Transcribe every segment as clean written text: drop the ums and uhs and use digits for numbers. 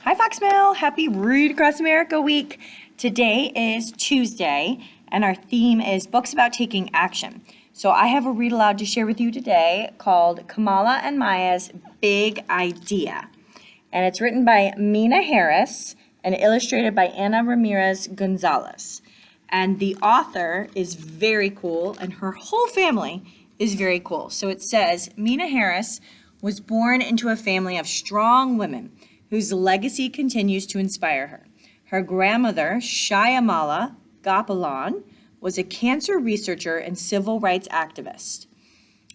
Hi, Foxmail. Happy Read Across America week. Today is Tuesday, and our theme is books about taking action. So I have a read aloud to share with you today called Kamala and Maya's Big Idea. And it's written by Meena Harris and illustrated by Ana Ramirez Gonzalez. And the author is very cool, and her whole family is very cool. So it says, Meena Harris was born into a family of strong women whose legacy continues to inspire her. Her grandmother, Shyamala Gopalan, was a cancer researcher and civil rights activist.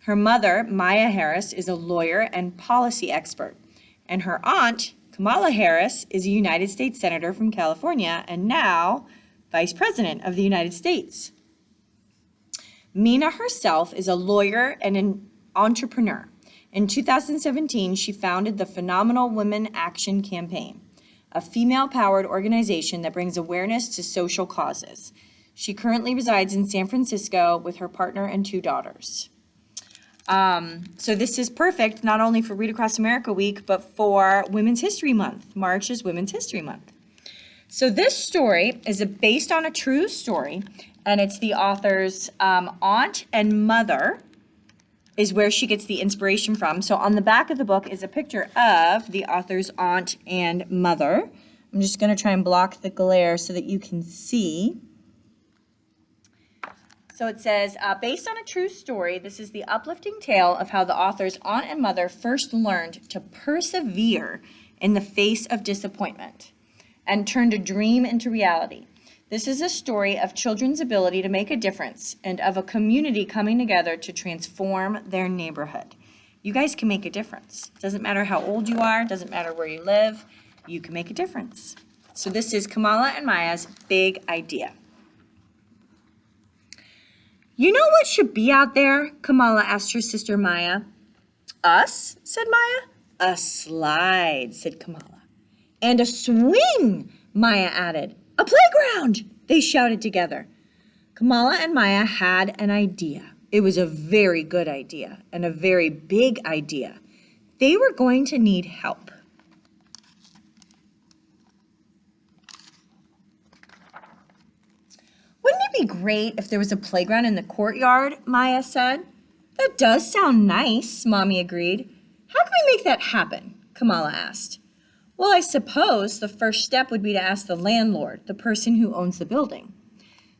Her mother, Maya Harris, is a lawyer and policy expert. And her aunt, Kamala Harris, is a United States Senator from California and now Vice President of the United States. Meena herself is a lawyer and an entrepreneur. In 2017, she founded the Phenomenal Women Action Campaign, a female-powered organization that brings awareness to social causes. She currently resides in San Francisco with her partner and 2 daughters. So this is perfect not only for Read Across America Week, but for Women's History Month. March is Women's History Month. So this story is based on a true story, and it's the author's aunt and mother is where she gets the inspiration from. So on the back of the book is a picture of the author's aunt and mother. I'm just going to try and block the glare so that you can see. So it says, based on a true story, this is the uplifting tale of how the author's aunt and mother first learned to persevere in the face of disappointment and turned a dream into reality. This is a story of children's ability to make a difference and of a community coming together to transform their neighborhood. You guys can make a difference. Doesn't matter how old you are, doesn't matter where you live, you can make a difference. So this is Kamala and Maya's Big Idea. You know what should be out there? Kamala asked her sister Maya. Us? Said Maya. A slide, said Kamala. And a swing, Maya added. A playground, they shouted together. Kamala and Maya had an idea. It was a very good idea and a very big idea. They were going to need help. Wouldn't it be great if there was a playground in the courtyard? Maya said. That does sound nice, Mommy agreed. How can we make that happen? Kamala asked. Well, I suppose the first step would be to ask the landlord, the person who owns the building.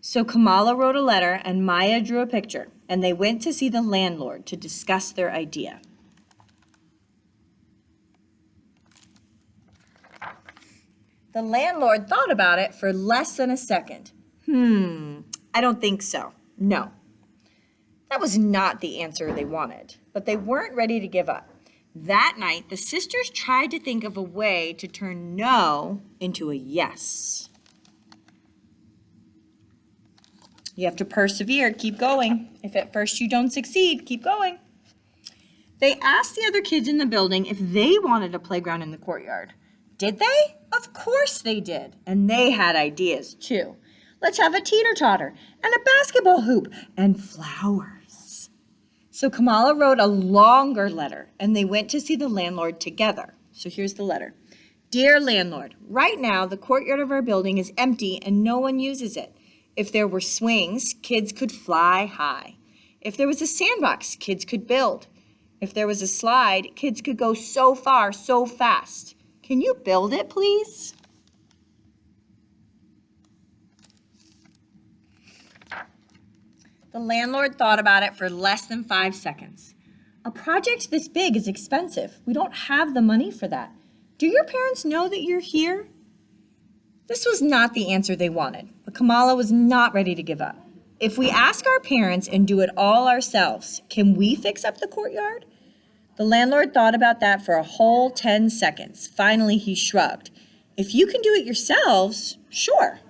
So Kamala wrote a letter and Maya drew a picture, and they went to see the landlord to discuss their idea. The landlord thought about it for less than a second. I don't think so. No. That was not the answer they wanted, but they weren't ready to give up. That night, the sisters tried to think of a way to turn no into a yes. You have to persevere, keep going. If at first you don't succeed, keep going. They asked the other kids in the building if they wanted a playground in the courtyard. Did they? Of course they did. And they had ideas too. Let's have a teeter-totter and a basketball hoop and flowers. So Kamala wrote a longer letter, and they went to see the landlord together. So here's the letter. Dear landlord, right now the courtyard of our building is empty and no one uses it. If there were swings, kids could fly high. If there was a sandbox, kids could build. If there was a slide, kids could go so far, so fast. Can you build it, please? The landlord thought about it for less than 5 seconds. A project this big is expensive. We don't have the money for that. Do your parents know that you're here? This was not the answer they wanted, but Kamala was not ready to give up. If we ask our parents and do it all ourselves, can we fix up the courtyard? The landlord thought about that for a whole 10 seconds. Finally, he shrugged. If you can do it yourselves, sure.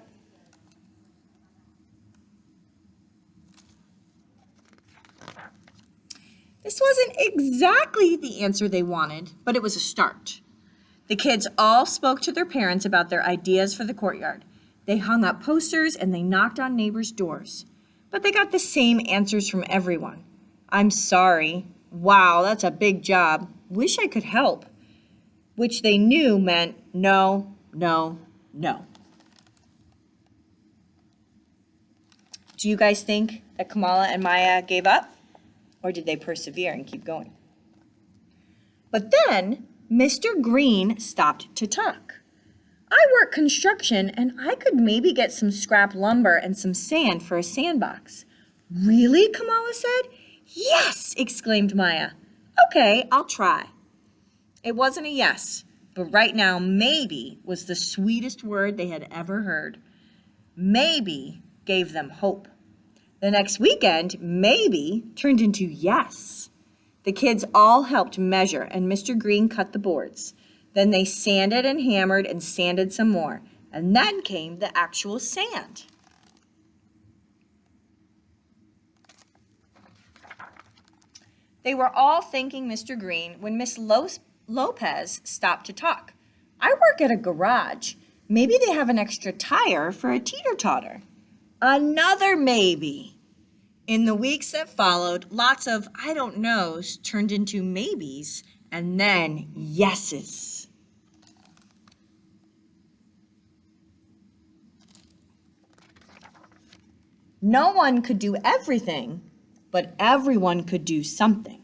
This wasn't exactly the answer they wanted, but it was a start. The kids all spoke to their parents about their ideas for the courtyard. They hung up posters and they knocked on neighbors' doors. But they got the same answers from everyone. I'm sorry. Wow, that's a big job. Wish I could help. which they knew meant no, no, no. Do you guys think that Kamala and Maya gave up? Or did they persevere and keep going? But then Mr. Green stopped to talk. I work construction and I could maybe get some scrap lumber and some sand for a sandbox. Really? Kamala said. Yes, exclaimed Maya. Okay, I'll try. It wasn't a yes, but right now maybe was the sweetest word they had ever heard. Maybe gave them hope. The next weekend, maybe turned into yes. The kids all helped measure and Mr. Green cut the boards. Then they sanded and hammered and sanded some more. And then came the actual sand. They were all thanking Mr. Green when Miss Lopez stopped to talk. I work at a garage. Maybe they have an extra tire for a teeter-totter. Another maybe. In the weeks that followed, lots of I don't knows turned into maybes and then yeses. No one could do everything, but everyone could do something.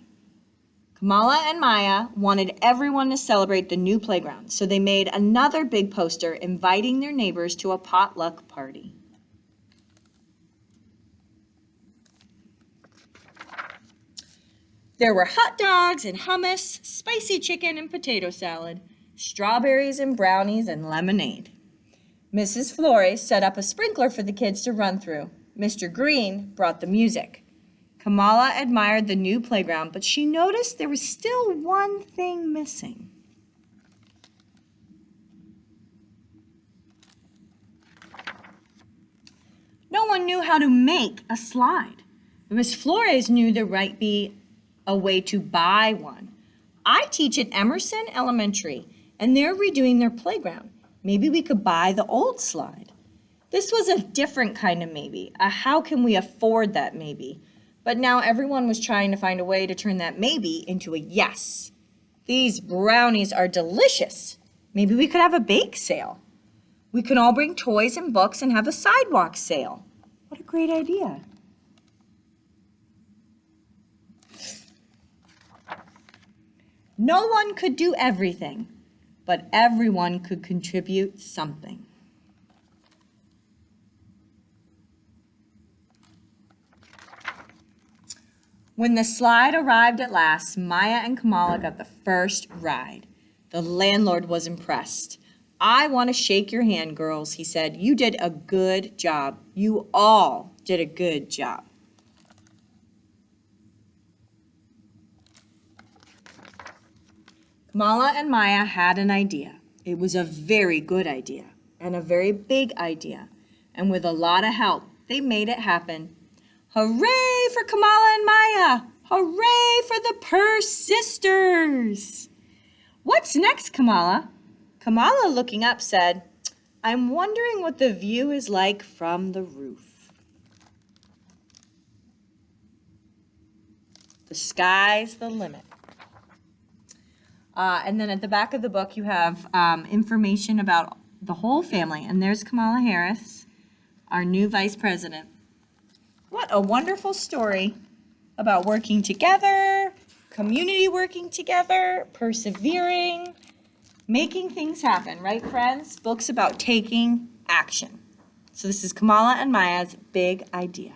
Kamala and Maya wanted everyone to celebrate the new playground, so they made another big poster inviting their neighbors to a potluck party. There were hot dogs and hummus, spicy chicken and potato salad, strawberries and brownies and lemonade. Mrs. Flores set up a sprinkler for the kids to run through. Mr. Green brought the music. Kamala admired the new playground, but she noticed there was still one thing missing. No one knew how to make a slide. Miss Flores knew there might be a way to buy one. I teach at Emerson Elementary, and they're redoing their playground. Maybe we could buy the old slide. This was a different kind of maybe, a how can we afford that maybe. But now everyone was trying to find a way to turn that maybe into a yes. These brownies are delicious. Maybe we could have a bake sale. We can all bring toys and books and have a sidewalk sale. What a great idea. No one could do everything, but everyone could contribute something. When the slide arrived at last, Maya and Kamala got the first ride. The landlord was impressed. I want to shake your hand, girls, he said. You did a good job. You all did a good job. Kamala and Maya had an idea. It was a very good idea and a very big idea. And with a lot of help, they made it happen. Hooray for Kamala and Maya! Hooray for the Purse Sisters! What's next, Kamala? Kamala, looking up, said, I'm wondering what the view is like from the roof. The sky's the limit. And then at the back of the book, you have information about the whole family. And there's Kamala Harris, our new vice president. What a wonderful story about working together, community working together, persevering, making things happen, right, friends? Books about taking action. So this is Kamala and Maya's big idea.